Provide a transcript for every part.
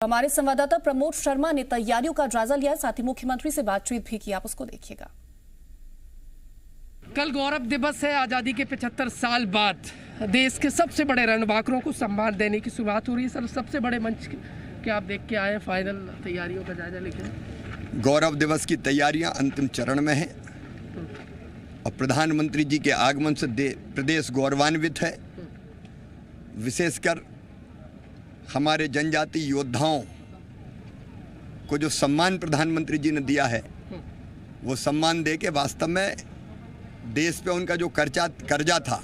हमारे संवाददाता प्रमोद शर्मा ने तैयारियों का जायजा लिया, साथ ही मुख्यमंत्री से बातचीत भी की। आप उसको देखिएगा। कल गौरव दिवस है। आज़ादी के 75 साल बाद देश के सबसे बड़े रणबांकुरों को सम्मान देने की शुरुआत हो रही है। सर, सबसे बड़े मंच के आप देख के आए, फाइनल तैयारियों का जायजा लेके। गौरव दिवस की तैयारियां अंतिम चरण में हैं और प्रधानमंत्री जी के आगमन से प्रदेश गौरवान्वित है। विशेषकर हमारे जनजातीय योद्धाओं को जो सम्मान प्रधानमंत्री जी ने दिया है, वो सम्मान दे के वास्तव में देश पे उनका जो कर्जा था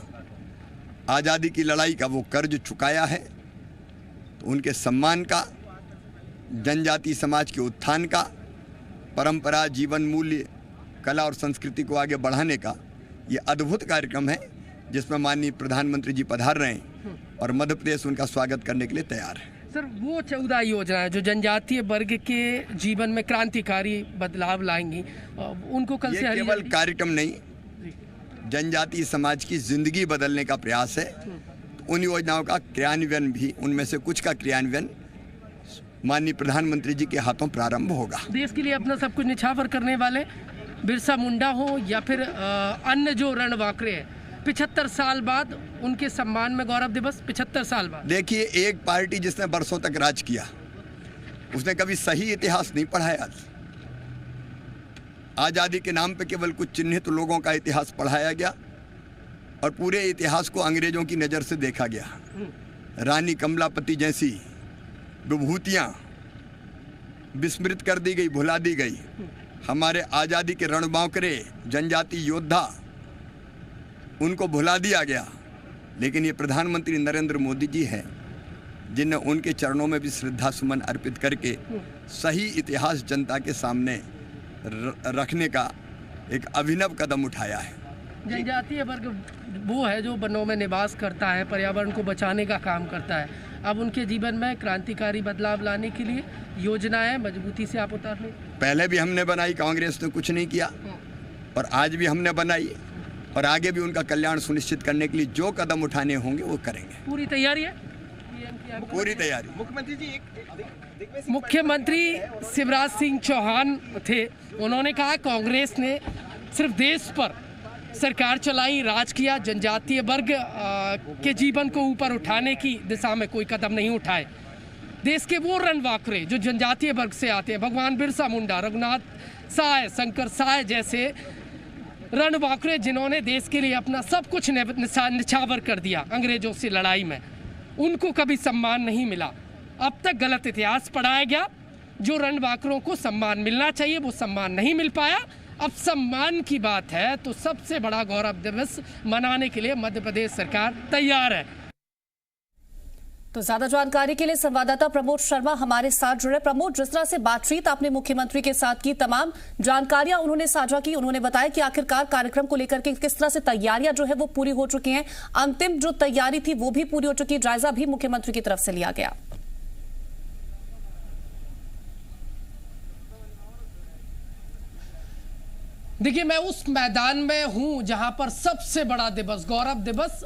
आज़ादी की लड़ाई का, वो कर्ज चुकाया है। तो उनके सम्मान का, जनजातीय समाज के उत्थान का, परंपरा, जीवन मूल्य, कला और संस्कृति को आगे बढ़ाने का ये अद्भुत कार्यक्रम है, जिसमें माननीय प्रधानमंत्री जी पधार रहे हैं और मध्य प्रदेश उनका स्वागत करने के लिए तैयार है। सर, वो 14 योजनाएं जो जनजातीय वर्ग के जीवन में क्रांतिकारी बदलाव लाएंगी, उनको कल से केवल कार्यक्रम नहीं, जनजातीय समाज की जिंदगी बदलने का प्रयास है। तो उन योजनाओं का क्रियान्वयन भी, उनमें से कुछ का क्रियान्वयन माननीय प्रधानमंत्री जी के हाथों प्रारंभ होगा। देश के लिए अपना सब कुछ निछावर करने वाले बिरसा मुंडा हो या फिर अन्य जो रणबांकुरे हैं, 75 साल बाद उनके सम्मान में गौरव दिवस। 75 साल बाद देखिए, एक पार्टी जिसने बरसों तक राज किया, उसने कभी सही इतिहास नहीं पढ़ाया। आज़ादी के नाम पे केवल कुछ चिन्हित लोगों का इतिहास पढ़ाया गया और पूरे इतिहास को अंग्रेजों की नज़र से देखा गया। रानी कमलापति जैसी विभूतियाँ विस्मृत कर दी गई, भुला दी गई। हमारे आज़ादी के रणबांकुरे, जनजातीय योद्धा, उनको भुला दिया गया। लेकिन ये प्रधानमंत्री नरेंद्र मोदी जी हैं जिन्हें उनके चरणों में भी श्रद्धा सुमन अर्पित करके सही इतिहास जनता के सामने रखने का एक अभिनव कदम उठाया है। जनजातीय वर्ग वो है जो वनों में निवास करता है, पर्यावरण को बचाने का काम करता है। अब उनके जीवन में क्रांतिकारी बदलाव लाने के लिए योजनाएं मजबूती से आप उतार लें। पहले भी हमने बनाई, कांग्रेस ने कुछ नहीं किया, और आज भी हमने बनाई और आगे भी उनका कल्याण सुनिश्चित करने के लिए जो कदम उठाने होंगे वो करेंगे। पूरी तैयारी है, पूरी तैयारी। मुख्यमंत्री जी मुख्यमंत्री शिवराज सिंह चौहान थे, उन्होंने कहा कांग्रेस ने सिर्फ देश पर सरकार चलाई, राज किया, जनजातीय वर्ग के जीवन को ऊपर उठाने की दिशा में कोई कदम नहीं उठाए। देश के वो रणबांकुरे जो जनजातीय वर्ग से आते हैं, भगवान बिरसा मुंडा, रघुनाथ साय, शंकर साय जैसे रणबांकुरे, जिन्होंने देश के लिए अपना सब कुछ निछावर कर दिया अंग्रेजों से लड़ाई में, उनको कभी सम्मान नहीं मिला। अब तक गलत इतिहास पढ़ाया गया। जो रणबांकुरों को सम्मान मिलना चाहिए वो सम्मान नहीं मिल पाया। अब सम्मान की बात है तो सबसे बड़ा गौरव दिवस मनाने के लिए मध्य प्रदेश सरकार तैयार है। तो ज्यादा जानकारी के लिए संवाददाता प्रमोद शर्मा हमारे साथ जुड़े। प्रमोद, जिस तरह से बातचीत आपने मुख्यमंत्री के साथ की, तमाम जानकारियां उन्होंने साझा की, उन्होंने बताया कि आखिरकार कार्यक्रम को लेकर के किस तरह से तैयारियां जो है वो पूरी हो चुकी हैं, अंतिम जो तैयारी थी वो भी पूरी हो चुकी, जायजा भी मुख्यमंत्री की तरफ से लिया गया। देखिए, मैं उस मैदान में हूं जहां पर सबसे बड़ा दिवस, गौरव दिवस,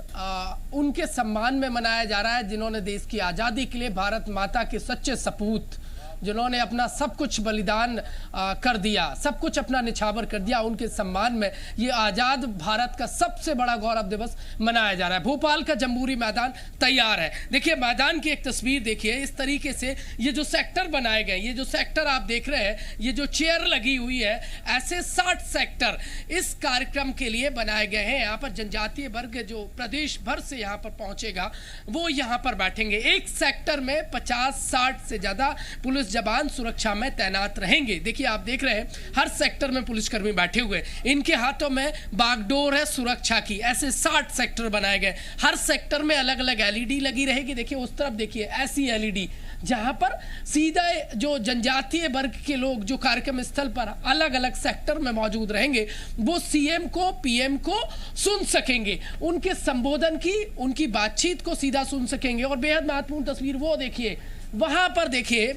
उनके सम्मान में मनाया जा रहा है जिन्होंने देश की आज़ादी के लिए, भारत माता के सच्चे सपूत, जिन्होंने अपना सब कुछ बलिदान कर दिया, सब कुछ अपना निछावर कर दिया, उनके सम्मान में ये आज़ाद भारत का सबसे बड़ा गौरव दिवस मनाया जा रहा है। भोपाल का जम्बूरी मैदान तैयार है। देखिए, मैदान की एक तस्वीर देखिए, इस तरीके से ये जो सेक्टर बनाए गए, ये जो सेक्टर आप देख रहे हैं, ये जो चेयर लगी हुई है, ऐसे 60 सेक्टर इस कार्यक्रम के लिए बनाए गए हैं। यहाँ पर जनजातीय वर्ग जो प्रदेश भर से यहाँ पर पहुंचेगा वो यहाँ पर बैठेंगे। एक सेक्टर में 50-60 से ज्यादा पुलिस जवान सुरक्षा में तैनात रहेंगे। देखिए, आप देख रहे हैं हर सेक्टर में पुलिसकर्मी बैठे हुए, इनके हाथों में बागडोर है सुरक्षा की। ऐसे 60 सेक्टर बनाए गए, हर सेक्टर में अलग अलग एलईडी लगी रहेगी। देखिए, उस तरफ देखिए ऐसी एलईडी जहां पर सीधा जो जनजातीय वर्ग के लोग जो कार्यक्रम स्थल पर अलग अलग सेक्टर में मौजूद रहेंगे वो सीएम को, पीएम को सुन सकेंगे, उनके संबोधन की, उनकी बातचीत को सीधा सुन सकेंगे। और बेहद महत्वपूर्ण तस्वीर वो देखिए, वहां पर देखिए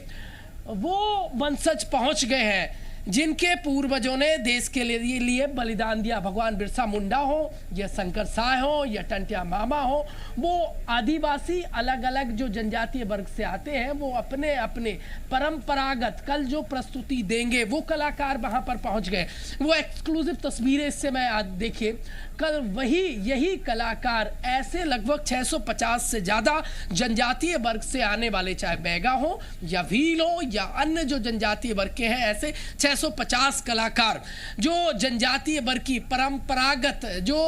वो वंशज पहुंच गए हैं जिनके पूर्वजों ने देश के लिए बलिदान दिया, भगवान बिरसा मुंडा हो या शंकर साय हो या टंटिया मामा हो, वो आदिवासी अलग अलग जो जनजातीय वर्ग से आते हैं, वो अपने अपने परंपरागत कल जो प्रस्तुति देंगे वो कलाकार वहां पर पहुंच गए। वो एक्सक्लूसिव तस्वीरें इससे मैं आज देखिए, कल यही कलाकार ऐसे लगभग 650 से ज्यादा जनजातीय वर्ग से आने वाले, चाहे बैगा हो या भील हो या अन्य जो जनजातीय वर्ग के हैं, ऐसे 650 कलाकार जो जनजातीय वर्ग की परंपरागत जो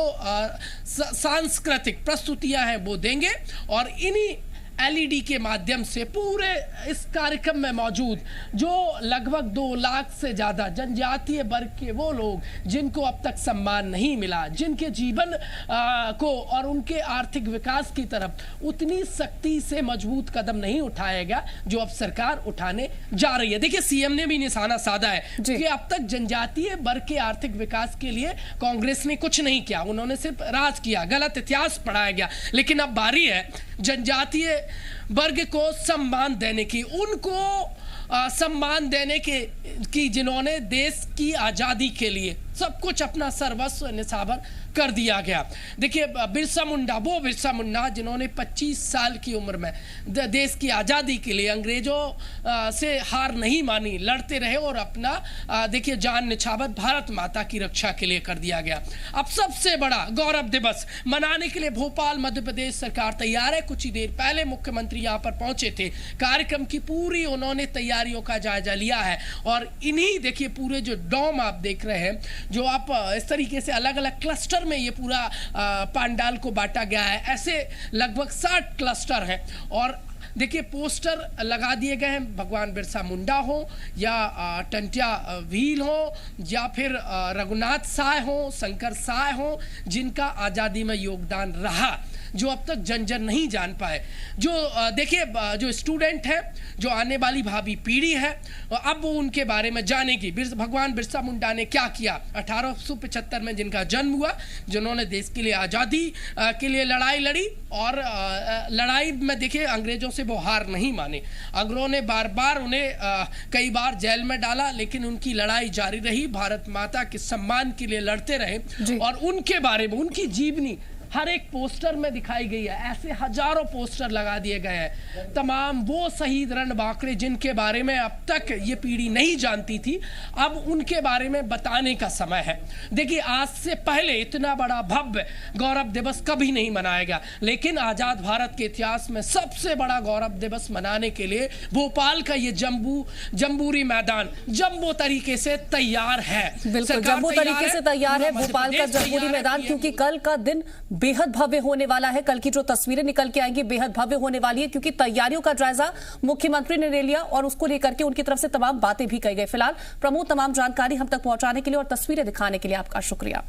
सांस्कृतिक प्रस्तुतियां हैं वो देंगे। और इन्हीं एलईडी के माध्यम से पूरे इस कार्यक्रम में मौजूद जो लगभग 2 लाख से ज्यादा जनजातीय वर्ग के वो लोग जिनको अब तक सम्मान नहीं मिला, जिनके जीवन को और उनके आर्थिक विकास की तरफ उतनी सख्ती से मजबूत कदम नहीं उठाया गया जो अब सरकार उठाने जा रही है। देखिए, सीएम ने भी निशाना साधा है कि अब तक जनजातीय वर्ग के आर्थिक विकास के लिए कांग्रेस ने कुछ नहीं किया, उन्होंने सिर्फ राज किया, गलत इतिहास पढ़ाया गया। लेकिन अब बारी है जनजातीय वर्ग को सम्मान देने की, उनको सम्मान देने की जिन्होंने देश की आजादी के लिए सब कुछ अपना सर्वस्व निछावर कर दिया गया। देखिए, बिरसा मुंडा, वो बिरसा मुंडा जिन्होंने 25 साल की उम्र में देश की आज़ादी के लिए अंग्रेजों से हार नहीं मानी, लड़ते रहे और अपना देखिए जान निछावर भारत माता की रक्षा के लिए कर दिया गया। अब सबसे बड़ा गौरव दिवस मनाने के लिए भोपाल मध्य प्रदेश सरकार तैयार है। कुछ ही देर पहले मुख्यमंत्री यहाँ पर पहुंचे थे, कार्यक्रम की पूरी उन्होंने तैयारियों का जायजा लिया है। और इन्हीं देखिए पूरे जो डोम आप देख रहे हैं, जो आप इस तरीके से अलग अलग क्लस्टर में ये पूरा पंडाल को बांटा गया है, ऐसे लगभग 60 क्लस्टर हैं। और देखिए पोस्टर लगा दिए गए हैं, भगवान बिरसा मुंडा हो या टंटिया भील हो या फिर रघुनाथ साय हो, शंकर साय हो, जिनका आज़ादी में योगदान रहा, जो अब तक जन जन नहीं जान पाए। जो देखिए जो स्टूडेंट है, जो आने वाली भावी पीढ़ी है, अब वो उनके बारे में जानेगी भगवान बिरसा मुंडा ने क्या किया। 1875 में जिनका जन्म हुआ, जिन्होंने देश के लिए आज़ादी के लिए लड़ाई लड़ी और लड़ाई में देखिए अंग्रेजों से वो हार नहीं माने। अंग्रेजों ने बार बार उन्हें कई बार जेल में डाला, लेकिन उनकी लड़ाई जारी रही, भारत माता के सम्मान के लिए लड़ते रहे। और उनके बारे में, उनकी जीवनी हर एक पोस्टर में दिखाई गई है। ऐसे हजारों पोस्टर लगा दिए गए हैं, तमाम वो शहीद रणबांकुरे जिनके बारे में अब तक ये पीढ़ी नहीं जानती थी, अब उनके बारे में बताने का समय है। देखिए, आज से पहले इतना बड़ा भव्य गौरव दिवस कभी नहीं मनाया गया, लेकिन आजाद भारत के इतिहास में सबसे बड़ा गौरव दिवस मनाने के लिए भोपाल का ये जम्बूरी मैदान जम्बो तरीके से तैयार है। बिल्कुल जम्बो तरीके से तैयार है भोपाल का जम्बूरी मैदान, क्योंकि कल का दिन बेहद भव्य होने वाला है। कल की जो तस्वीरें निकल के आएंगी बेहद भव्य होने वाली है, क्योंकि तैयारियों का जायजा मुख्यमंत्री ने ले लिया और उसको लेकर के उनकी तरफ से तमाम बातें भी कही गई। फिलहाल प्रमोद, तमाम जानकारी हम तक पहुंचाने के लिए और तस्वीरें दिखाने के लिए आपका शुक्रिया।